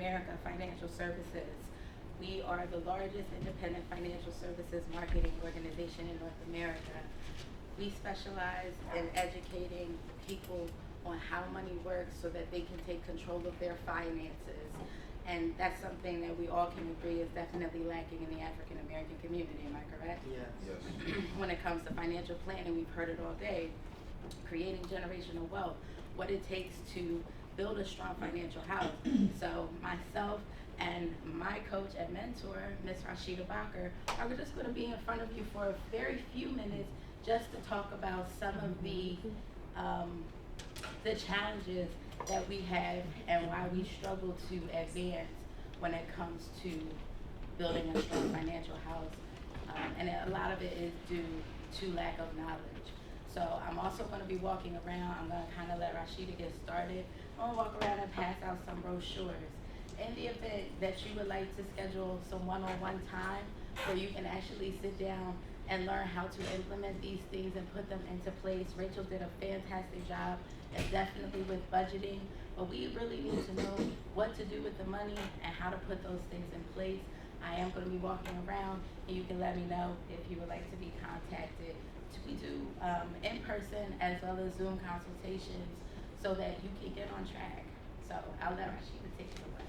America Financial Services. We are the largest independent financial services marketing organization in North America. We specialize in educating people on how money works so that they can take control of their finances. And that's something that we all can agree is definitely lacking in the African American community, am I correct? Yes. When it comes to financial planning, we've heard it all day, creating generational wealth, what it takes to build a strong financial house. So myself and my coach and mentor, Miss Rasheeda Bakr, are just going to be in front of you for a very few minutes just to talk about some of the challenges that we have and why we struggle to advance when it comes to building a strong financial house. And a lot of it is due to lack of knowledge. So I'm also going to be walking around. I'm going to kind of let Rasheeda get started. I'm going to walk around and pass out some brochures. In the event that you would like to schedule some one-on-one time where you can actually sit down and learn how to implement these things and put them into place. Rachel did a fantastic job, and definitely with budgeting, but we really need to know what to do with the money and how to put those things in place. I am going to be walking around, and you can let me know if you would like to be contacted. We do in-person as well as Zoom consultations so that you can get on track. So I'll let Rasheeda take it away.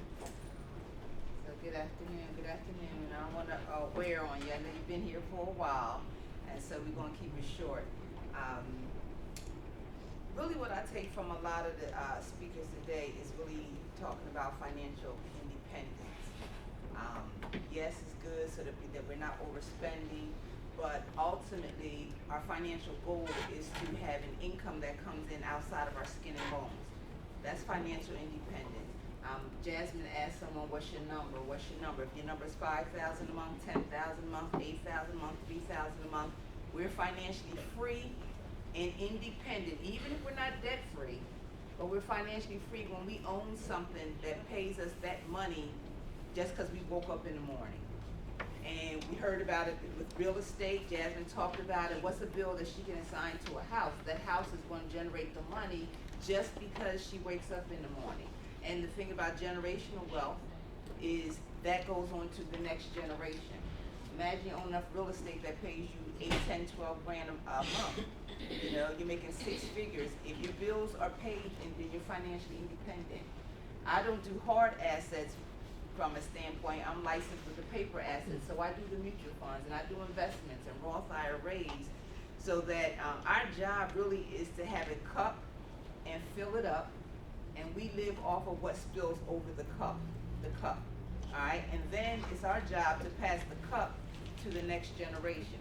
So good afternoon. I want to wear on you. I know you've been here for a while, and so we're going to keep it short. Really what I take from a lot of the speakers today is really talking about financial independence. Yes, it's good so that we're not overspending, but ultimately our financial goal is to have an income that comes in outside of our skin and bones. That's financial independence. Jasmine asked someone, what's your number? If your number is 5,000 a month, 10,000 a month, 8,000 a month, 3,000 a month, we're financially free and independent, even if we're not debt free, but we're financially free when we own something that pays us that money just because we woke up in the morning. And we heard about it with real estate. Jasmine talked about it. What's a bill that she can assign to a house? That house is going to generate the money just because she wakes up in the morning. And the thing about generational wealth is that goes on to the next generation. Imagine you own enough real estate that pays you 8, 10, 12 grand a month. You know, you're making 6 figures. If your bills are paid, and then you're financially independent. I don't do hard assets from a standpoint. I'm licensed with the paper assets, so I do the mutual funds and I do investments and Roth IRAs, so that our job really is to have a cup and fill it up, and we live off of what spills over the cup. All right, and then it's our job to pass the cup to the next generation.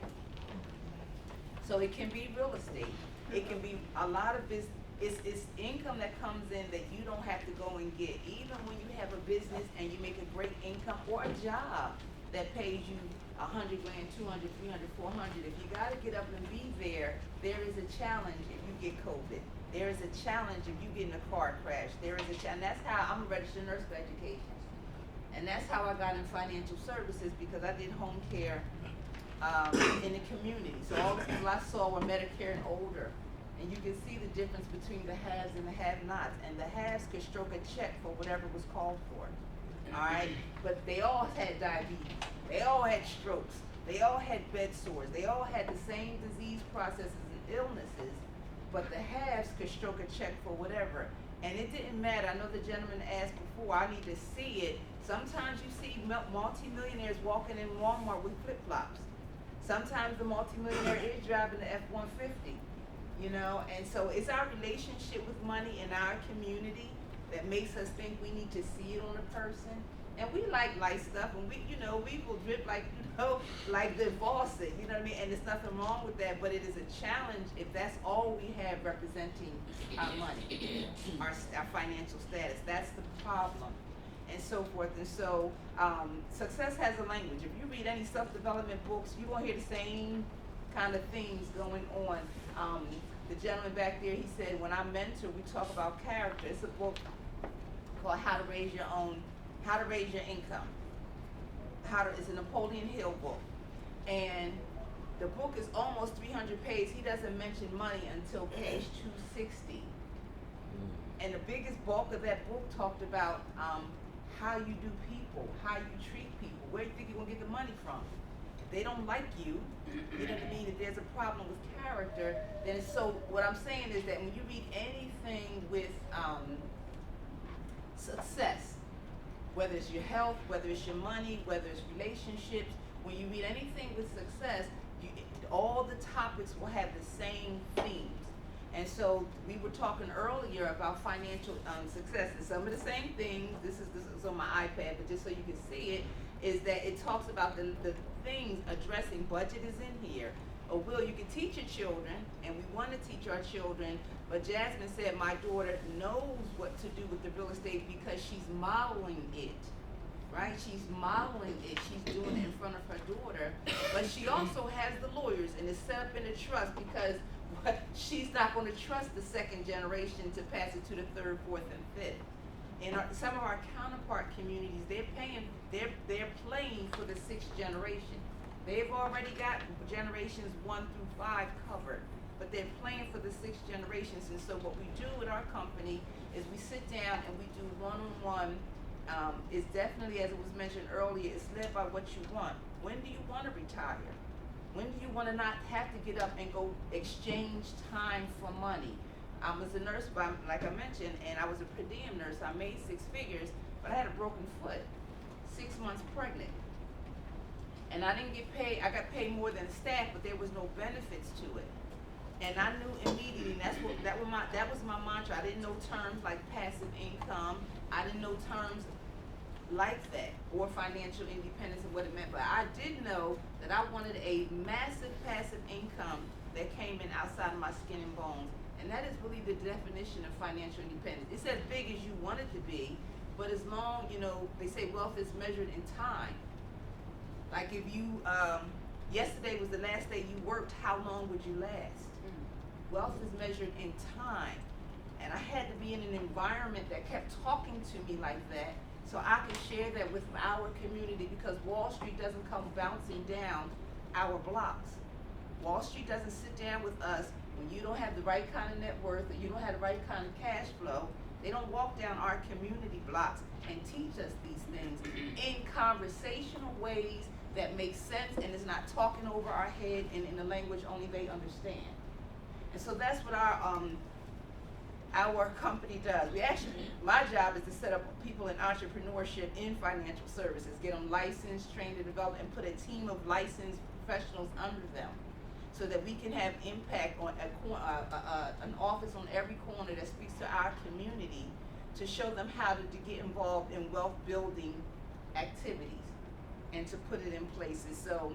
So it can be real estate. It can be a lot of business. It's income that comes in that you don't have to go and get. Even when you have a business and you make a great income, or a job that pays you 100 grand, 200, 300, 400. If you got to get up and be there, there is a challenge if you get COVID. There is a challenge if you get in a car crash. There is a challenge. That's how I'm a registered nurse for education. And that's how I got in financial services, because I did home care in the community. So all the people I saw were Medicare and older. And you can see the difference between the haves and the have-nots. And the haves could stroke a check for whatever was called for. All right? But they all had diabetes. They all had strokes. They all had bed sores. They all had the same disease processes and illnesses. But the haves could stroke a check for whatever. And it didn't matter. I know the gentleman asked before, I need to see it. Sometimes you see multimillionaires walking in Walmart with flip-flops. Sometimes the multimillionaire is driving the F-150. You know, and so it's our relationship with money in our community that makes us think we need to see it on a person. And we like light stuff, and we will drip like the faucet, you know what I mean? And there's nothing wrong with that, but it is a challenge if that's all we have representing our money, our financial status. That's the problem, and so forth. And so success has a language. If you read any self-development books, you're going to hear the same kind of things going on. The gentleman back there, he said, when I mentor, we talk about character. It's a book called How to Raise Your Income. It's a Napoleon Hill book. And the book is almost 300 pages. He doesn't mention money until page 260. And the biggest bulk of that book talked about how you do people, how you treat people. Where do you think you're gonna get the money from? If they don't like you, you know what I mean? If there's a problem with character, then it's so. What I'm saying is that when you read anything with success, whether it's your health, whether it's your money, whether it's relationships, when you read anything with success, all the topics will have the same themes. And so we were talking earlier about financial success, and some of the same things, this is on my iPad, but just so you can see it, is that it talks about the things addressing budget is in here. Or Will, you can teach your children, and we want to teach our children, but Jasmine said my daughter knows what to do with the real estate because she's modeling it. Right? She's modeling it. She's doing it in front of her daughter. But she also has the lawyers, and it's set up in a trust because she's not going to trust the second generation to pass it to the third, fourth, and fifth. In some of our counterpart communities, they're playing for the sixth generation. They've already got generations 1 through 5 covered, but they're playing for the sixth generations. And so what we do with our company is we sit down and we do one-on-one. It's definitely, as it was mentioned earlier, it's led by what you want. When do you want to retire? When do you want to not have to get up and go exchange time for money? I was a nurse, like I mentioned, and I was a per diem nurse. I made 6 figures, but I had a broken foot, 6 months pregnant. And I didn't get paid, I got paid more than the staff, but there was no benefits to it. And I knew immediately, and that was my mantra. I didn't know terms like passive income. I didn't know terms like that, or financial independence and what it meant. But I did know that I wanted a massive passive income that came in outside of my skin and bones. And that is really the definition of financial independence. It's as big as you want it to be, but as long, they say wealth is measured in time. Like if you, yesterday was the last day you worked, how long would you last? Wealth is measured in time. And I had to be in an environment that kept talking to me like that, so I could share that with our community, because Wall Street doesn't come bouncing down our blocks. Wall Street doesn't sit down with us when you don't have the right kind of net worth or you don't have the right kind of cash flow. They don't walk down our community blocks and teach us these things in conversational ways that make sense and is not talking over our head and in a language only they understand. And so that's what our company does. My job is to set up people in entrepreneurship in financial services, get them licensed, trained, and developed, and put a team of licensed professionals under them, so that we can have impact on an office on every corner that speaks to our community, to show them how to get involved in wealth building activities and to put it in places. So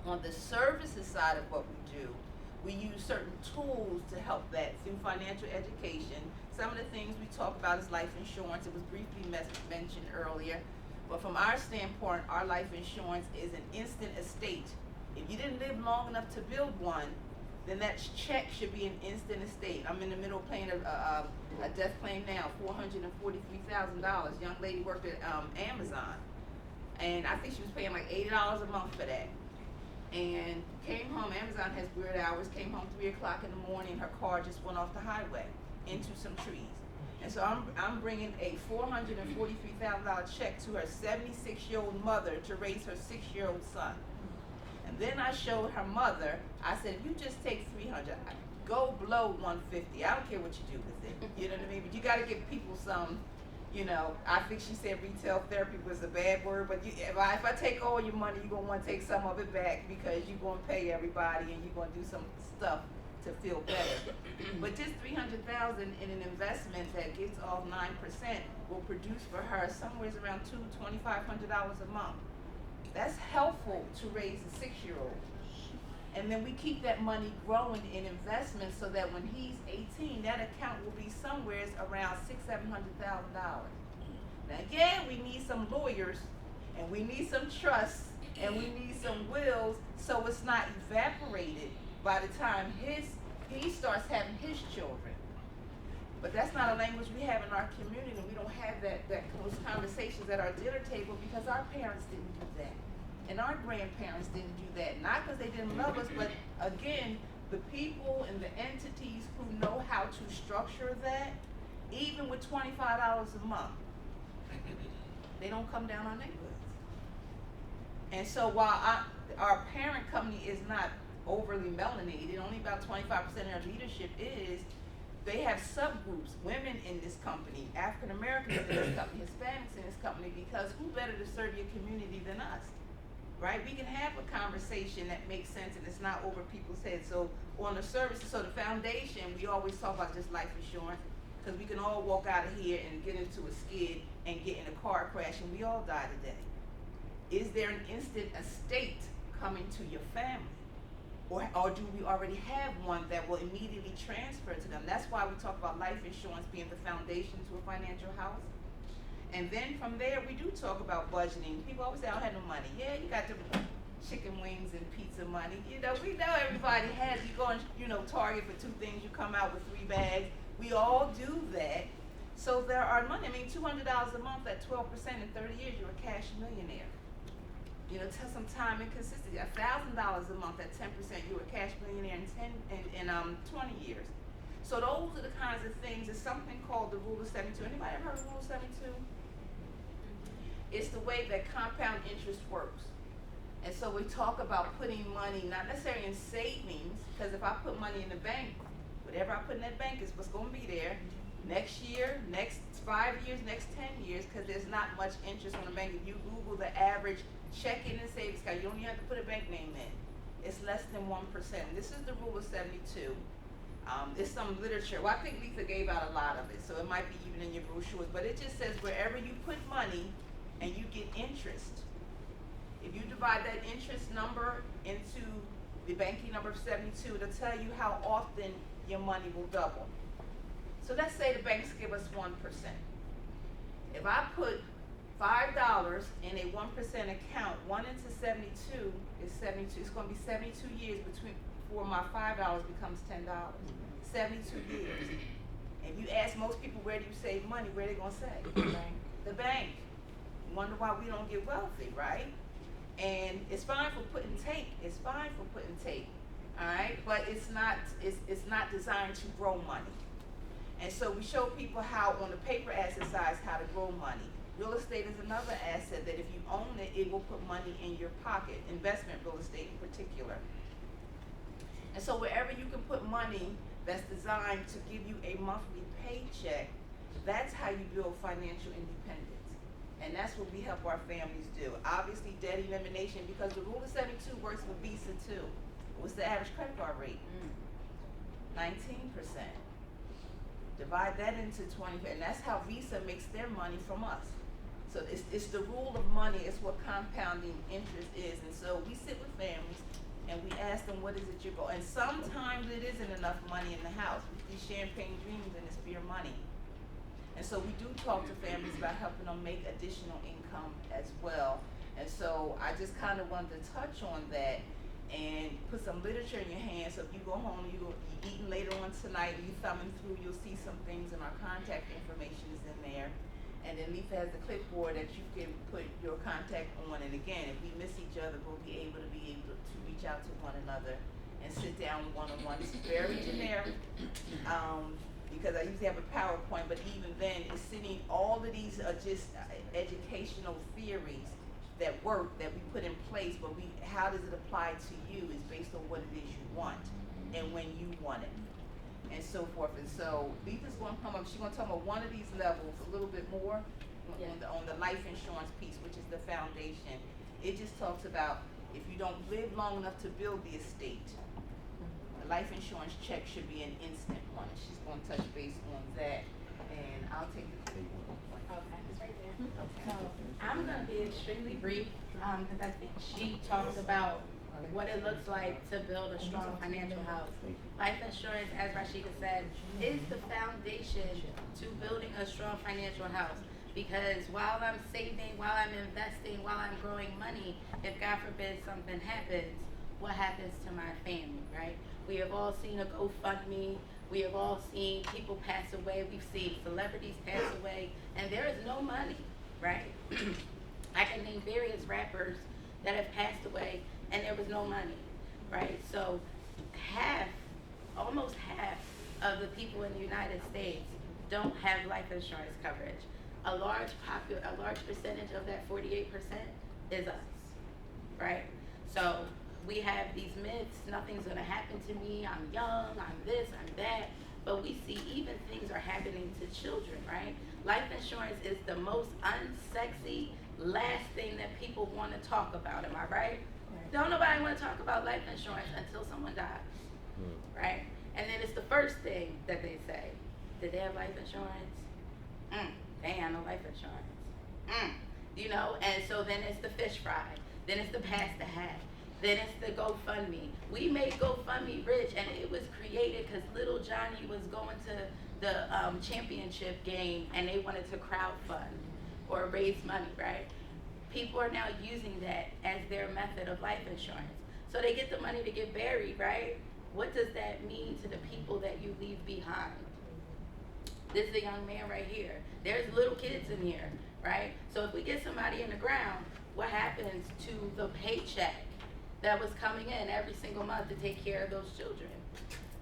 on the services side of what we do, we use certain tools to help that through financial education. Some of the things we talk about is life insurance. It was briefly mentioned earlier. But from our standpoint, our life insurance is an instant estate. If you didn't live long enough to build one, then that check should be an instant estate. I'm in the middle of paying a death claim now, $443,000. Young lady worked at Amazon, and I think she was paying like $80 a month for that. And came home, Amazon has weird hours, came home 3 o'clock in the morning, her car just went off the highway into some trees. And so I'm bringing a $443,000 check to her 76-year-old mother to raise her 6-year-old son. And then I showed her mother, I said, if you just take $300, go below $150. I don't care what you do with it. You know what I mean? But you got to give people some, I think she said retail therapy was a bad word, but if I take all your money, you're going to want to take some of it back, because you're going to pay everybody and you're going to do some stuff to feel better. But just $300,000 in an investment that gets off 9% will produce for her somewhere around $2,500 a month. That's helpful to raise a 6-year-old. And then we keep that money growing in investments, so that when he's 18, that account will be somewhere around $600,000-$700,000. Now, yeah, we need some lawyers, and we need some trusts, and we need some wills, so it's not evaporated by the time he starts having his children. But that's not a language we have in our community. We don't have those conversations at our dinner table, because our parents didn't do that. And our grandparents didn't do that. Not because they didn't love us, but again, the people and the entities who know how to structure that, even with $25 a month, They don't come down our neighborhoods. And so while our parent company is not overly melanated, only about 25% of our leadership is, they have subgroups, women in this company, African Americans in this company, Hispanics in this company, because who better to serve your community than us, right? We can have a conversation that makes sense and it's not over people's heads. So on the services, so the foundation, we always talk about just life insurance, because we can all walk out of here and get into a skid and get in a car crash and we all die today. Is there an instant estate coming to your family? Or do we already have one that will immediately transfer to them? That's why we talk about life insurance being the foundation to a financial house. And then from there, we do talk about budgeting. People always say, I don't have no money. Yeah, you got the chicken wings and pizza money. You know, we know everybody has, you go and, Target for 2 things, you come out with 3 bags. We all do that. So there are money. I mean, $200 a month at 12% in 30 years, you're a cash millionaire. Tell some time and consistency. $1,000 a month at 10%, you're a cash millionaire in 20 years. So those are the kinds of things. It's something called the rule of 72. Anybody ever heard of rule of 72? It's the way that compound interest works. And so we talk about putting money, not necessarily in savings, because if I put money in the bank, whatever I put in that bank is what's going to be there next year, next 5 years, next 10 years, because there's not much interest on the bank. If you Google the average checking and savings account, you don't even have to put a bank name in. It's less than 1%. This is the rule of 72. It's some literature. Well, I think Letha gave out a lot of it, so it might be even in your brochures, but it just says wherever you put money and you get interest, if you divide that interest number into the banking number of 72, it'll tell you how often your money will double. So let's say the banks give us 1%. If I put $5 in a 1% account, 1 into 72 is 72. It's going to be 72 years before my $5 becomes $10. 72 years. And you ask most people, where do you save money? Where are they going to say? The bank. The bank. Wonder why we don't get wealthy, right? And it's fine for putting take. It's fine for putting take. All right, but it's not designed to grow money. And so we show people how on the paper asset side how to grow money. Real estate is another asset that if you own it, it will put money in your pocket, investment real estate in particular. And so wherever you can put money that's designed to give you a monthly paycheck, that's how you build financial independence. And that's what we help our families do. Obviously, debt elimination, because the rule of 72 works with Visa too. What's the average credit card rate? 19%. Divide that into 20, and that's how Visa makes their money from us. So it's the rule of money. It's what compounding interest is. And so we sit with families and we ask them, what is it you're going? And sometimes it isn't enough money in the house. We see champagne dreams and it's beer money. And so we do talk to families about helping them make additional income as well. And so I just kind of wanted to touch on that and put some literature in your hands. So if you go home, you're eating later on tonight, and you're thumbing through, you'll see some things, and our contact information is in there. And then Letha has a clipboard that you can put your contact on. And again, if we miss each other, we'll be able to reach out to one another and sit down one-on-one. It's very generic, because I usually have a PowerPoint, but even then, it's sitting, all of these are just educational theories that work, that we put in place, but how does it apply to you is based on what it is you want and when you want it, and so forth. And so Letha's going to come up, she's going to talk about one of these levels a little bit more on the life insurance piece, which is the foundation. It just talks about if you don't live long enough to build the estate, the life insurance check should be an instant one. She's going to touch base on that, and I'll take the clipboard. Okay, it's right there. Okay. So I'm going to be extremely brief, because I think she talks about what it looks like to build a strong financial house. Life insurance, as Rasheeda said, is the foundation to building a strong financial house. Because while I'm saving, while I'm investing, while I'm growing money, if God forbid something happens, what happens to my family, right? We have all seen a GoFundMe. We have all seen people pass away. We've seen celebrities pass away, and there is no money, right? I can name various rappers that have passed away, and there was no money, right? So almost half of the people in the United States don't have life insurance coverage. a large percentage of that 48% is us, right? So we have these myths, nothing's gonna happen to me, I'm young, I'm this, I'm that, but we see even things are happening to children, right? Life insurance is the most unsexy, last thing that people wanna talk about, am I right? Don't nobody wanna talk about life insurance until someone dies, right? And then it's the first thing that they say. Did they have life insurance? They ain't no life insurance. You know, and so then it's the fish fry, then it's the pass the hat, then it's the GoFundMe. We made GoFundMe rich, and it was created because little Johnny was going to the championship game, and they wanted to crowdfund or raise money, right? People are now using that as their method of life insurance. So they get the money to get buried, right? What does that mean to the people that you leave behind? This is a young man right here. There's little kids in here, right? So if we get somebody in the ground, what happens to the paycheck that was coming in every single month to take care of those children,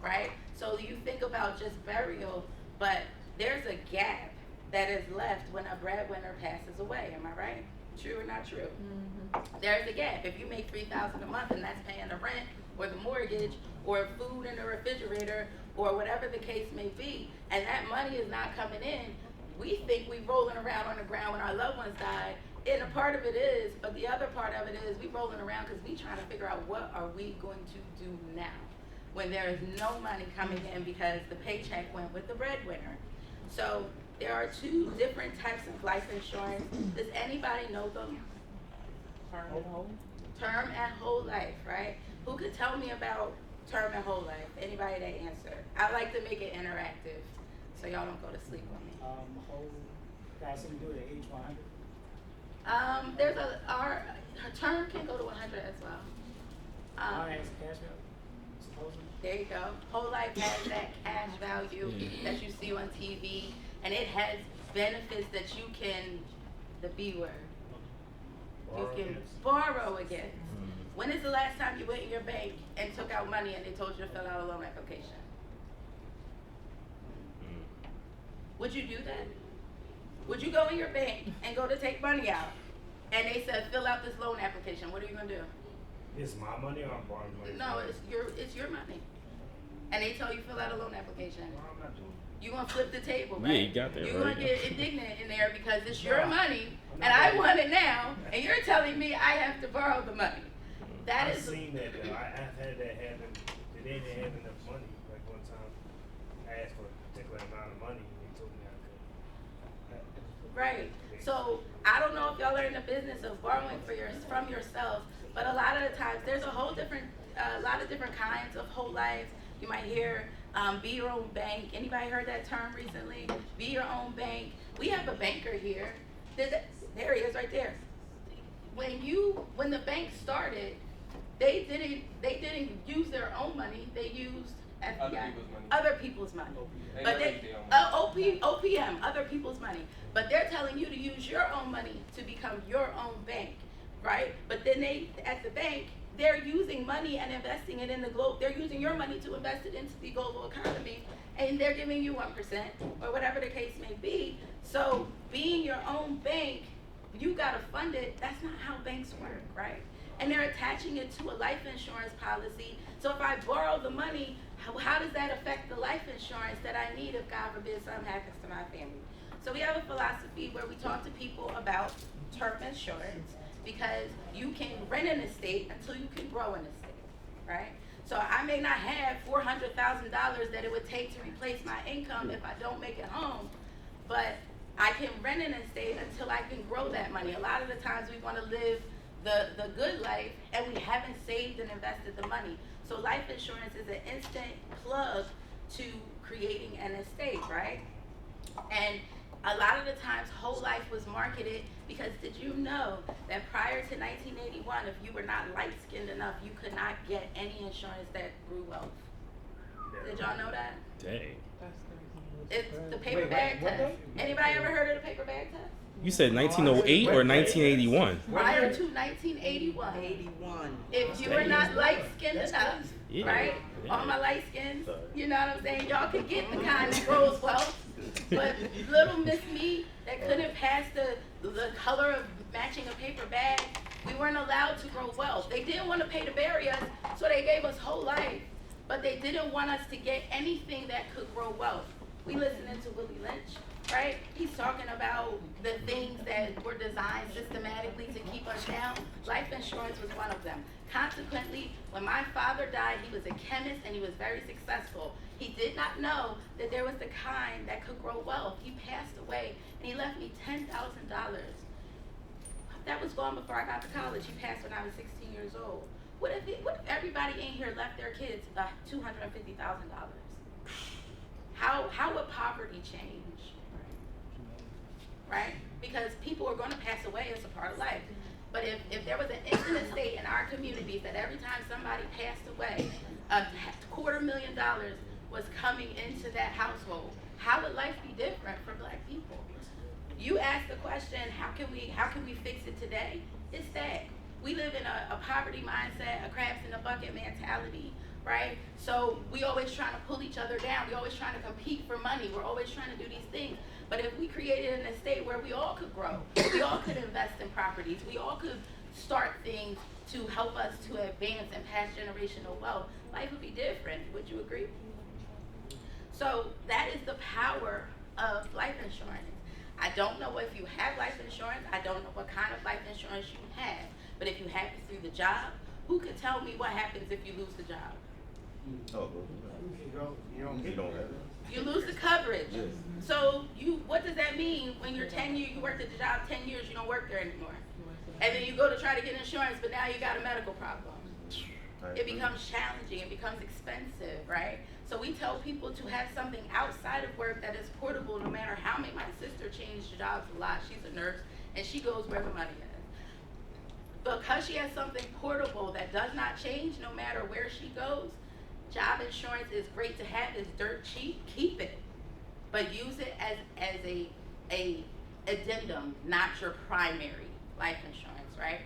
right? So you think about just burial, but there's a gap that is left when a breadwinner passes away. Am I right? True or not true? Mm-hmm. There's a gap. If you make $3,000 a month and that's paying the rent or the mortgage or food in the refrigerator or whatever the case may be, and that money is not coming in, we think we rolling around on the ground when our loved ones died. And a part of it is, but the other part of it is we rolling around because we trying to figure out what are we going to do now when there is no money coming in because the paycheck went with the breadwinner. So there are two different types of life insurance. Does anybody know them? Term and whole life, right? Who could tell me about term and whole life? Anybody that answer? I like to make it interactive so y'all don't go to sleep on me. Whole got something to do with age 100? Our term can go to 100 as well. Cash value, supposedly. There you go. Whole life has that cash value that you see on TV, and it has benefits that you can, the B word, you can borrow against. When is the last time you went in your bank and took out money and they told you to fill out a loan application? Would you do that? Would you go in your bank and go to take money out and they said fill out this loan application? What are you gonna do? It's my money or I'm borrowing money? No, it's your money. And they tell you fill out a loan application. Well, I'm not doing it. You're gonna flip the table, right? Yeah, you got that You're right. gonna get indignant in there because it's your money and I want it now, and you're telling me I have to borrow the money. That I've is seen that though. I've had that happen. They didn't have enough money. Like one time, I asked for a particular amount of money, and they told me I could. right. So I don't know if y'all are in the business of borrowing from yourself, but a lot of the times there's a lot of different kinds of whole life. You might hear be your own bank. Anybody heard that term recently? Be your own bank. We have a banker here. There he is right there. When the bank started, they didn't use their own money. They used FBI, other people's money. But OPM, other people's money. But they're telling you to use your own money to become your own bank, right? But then at the bank, they're using money and investing it in the globe. They're using your money to invest it into the global economy, and they're giving you 1% or whatever the case may be. So being your own bank, you gotta fund it. That's not how banks work, right? And they're attaching it to a life insurance policy. So if I borrow the money, how does that affect the life insurance that I need if God forbid something happens to my family? So we have a philosophy where we talk to people about term insurance because you can rent an estate until you can grow an estate, right? So I may not have $400,000 that it would take to replace my income if I don't make it home, but I can rent an estate until I can grow that money. A lot of the times we want to live the good life and we haven't saved and invested the money. So life insurance is an instant plug to creating an estate, right? And a lot of the times whole life was marketed because did you know that prior to 1981, if you were not light-skinned enough, you could not get any insurance that grew wealth? Did y'all know that? Dang. It's the paper bag test. Anybody ever heard of the paper bag test? You said 1908 or 1981? Prior to 1981. 81. If you were not light-skinned enough, Yeah. right? Yeah. All my light skins, you know what I'm saying? Y'all could get the kind that grows wealth. But little Miss Me that couldn't pass the color of matching a paper bag. We weren't allowed to grow wealth. They didn't want to pay to bury us, so they gave us whole life. But they didn't want us to get anything that could grow wealth. We listening to Willie Lynch, right? He's talking about the things that were designed systematically to keep us down. Life insurance was one of them. Consequently, when my father died, he was a chemist and he was very successful. He did not know that there was the kind that could grow wealth. He passed away and he left me $10,000. That was gone before I got to college. He passed when I was 16 years old. What if everybody in here left their kids $250,000? How would poverty change? Right? Because people are going to pass away. It's a part of life. But if there was an instant estate in our communities that every time somebody passed away, $250,000 was coming into that household, how would life be different for Black people? You asked the question, how can we fix it today? It's that we live in a poverty mindset, a crabs in a bucket mentality, right? So we always trying to pull each other down. We always trying to compete for money. We're always trying to do these things. But if we created an estate where we all could grow, we all could invest in properties, we all could start things to help us to advance and pass generational wealth, life would be different. Would you agree? So that is the power of life insurance. I don't know if you have life insurance. I don't know what kind of life insurance you have. But if you have it through the job, who could tell me what happens if you lose the job? You don't have it. You lose the coverage. Yes. So what does that mean when you're 10 years, you worked at the job 10 years, you don't work there anymore? And then you go to try to get insurance, but now you got a medical problem. It becomes challenging, it becomes expensive, right? So we tell people to have something outside of work that is portable no matter how many. My sister changed jobs a lot. She's a nurse and she goes where the money is. Because she has something portable that does not change no matter where she goes, job insurance is great to have. It's dirt cheap. Keep it. But use it as a addendum, not your primary life insurance, right?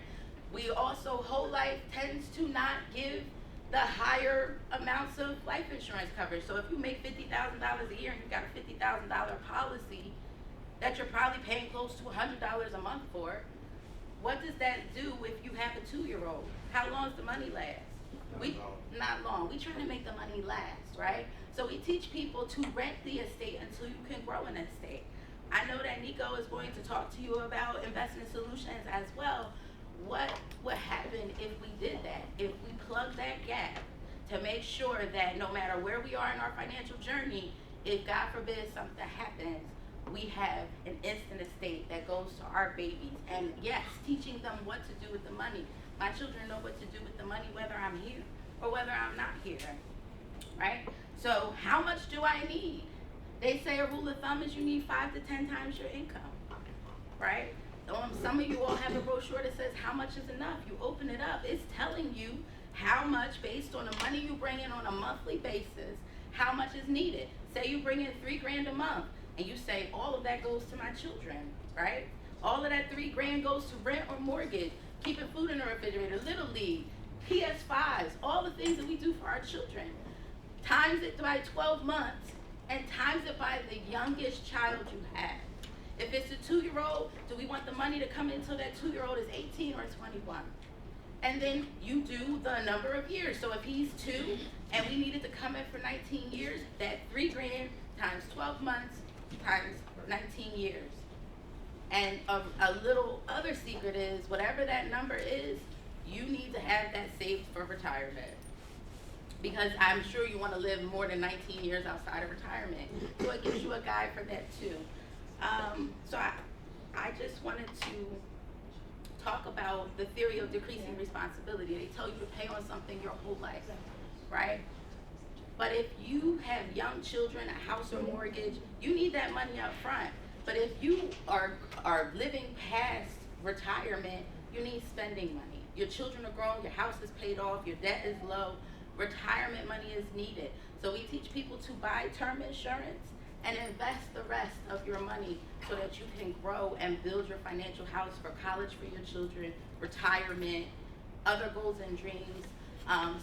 We also, whole life tends to not give the higher amounts of life insurance coverage. So if you make $50,000 a year and you've got a $50,000 policy that you're probably paying close to $100 a month for, what does that do if you have a 2-year-old? How long does the money last? Not long. We try to make the money last, right? So we teach people to rent the estate until you can grow an estate. I know that Nico is going to talk to you about investment solutions as well. What would happen if we did that? If we plug that gap to make sure that no matter where we are in our financial journey, if God forbid something happens, we have an instant estate that goes to our babies. And yes, teaching them what to do with the money. My children know what to do with the money whether I'm here or whether I'm not here, right? So how much do I need? They say a rule of thumb is you need 5 to 10 times your income, right? Some of you all have a brochure that says how much is enough. You open it up, it's telling you how much based on the money you bring in on a monthly basis, how much is needed. Say you bring in $3,000 a month and you say all of that goes to my children, right? All of that $3,000 goes to rent or mortgage, keeping food in the refrigerator, Little League, PS5s, all the things that we do for our children. Times it by 12 months and times it by the youngest child you have. If it's a 2-year-old, do we want the money to come in until that 2-year-old is 18 or 21? And then you do the number of years. So if he's 2 and we needed to come in for 19 years, that $3,000 times 12 months times 19 years. And a little other secret is whatever that number is, you need to have that saved for retirement. Because I'm sure you want to live more than 19 years outside of retirement. So it gives you a guide for that too. So I just wanted to talk about the theory of decreasing responsibility. They tell you to pay on something your whole life, right? But if you have young children, a house or mortgage, you need that money up front. But if you are living past retirement, you need spending money. Your children are grown, your house is paid off, your debt is low, retirement money is needed. So we teach people to buy term insurance and invest the rest of your money so that you can grow and build your financial house for college for your children, retirement, other goals and dreams.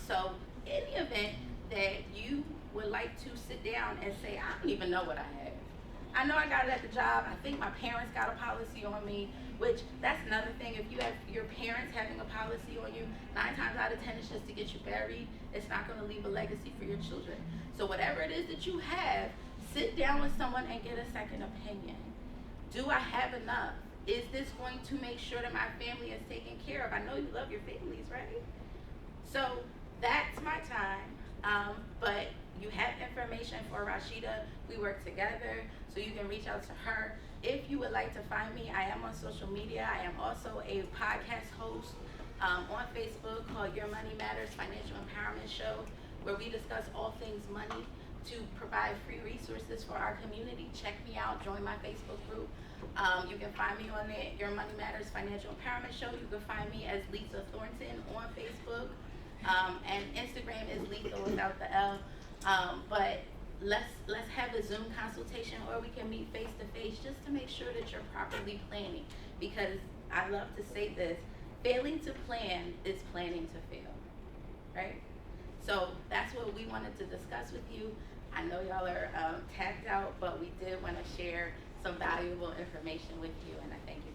So in the event that you would like to sit down and say, I don't even know what I have. I know I got it at the job. I think my parents got a policy on me, which that's another thing. If you have your parents having a policy on you, 9 times out of 10 it's just to get you buried. It's not going to leave a legacy for your children. So whatever it is that you have, sit down with someone and get a second opinion. Do I have enough? Is this going to make sure that my family is taken care of? I know you love your families, right? So that's my time. But you have information for Rasheeda. We work together, so you can reach out to her. If you would like to find me, I am on social media. I am also a podcast host on Facebook called Your Money Matters Financial Empowerment Show, where we discuss all things money to provide free resources for our community. Check me out, join my Facebook group. You can find me on there, Your Money Matters Financial Empowerment Show. You can find me as Letha Thorton on Facebook. And Instagram is Letha without the L. But let's have a Zoom consultation, or we can meet face to face just to make sure that you're properly planning. Because I love to say this, failing to plan is planning to fail, right? So that's what we wanted to discuss with you. I know y'all are tapped out, but we did want to share some valuable information with you, and I thank you.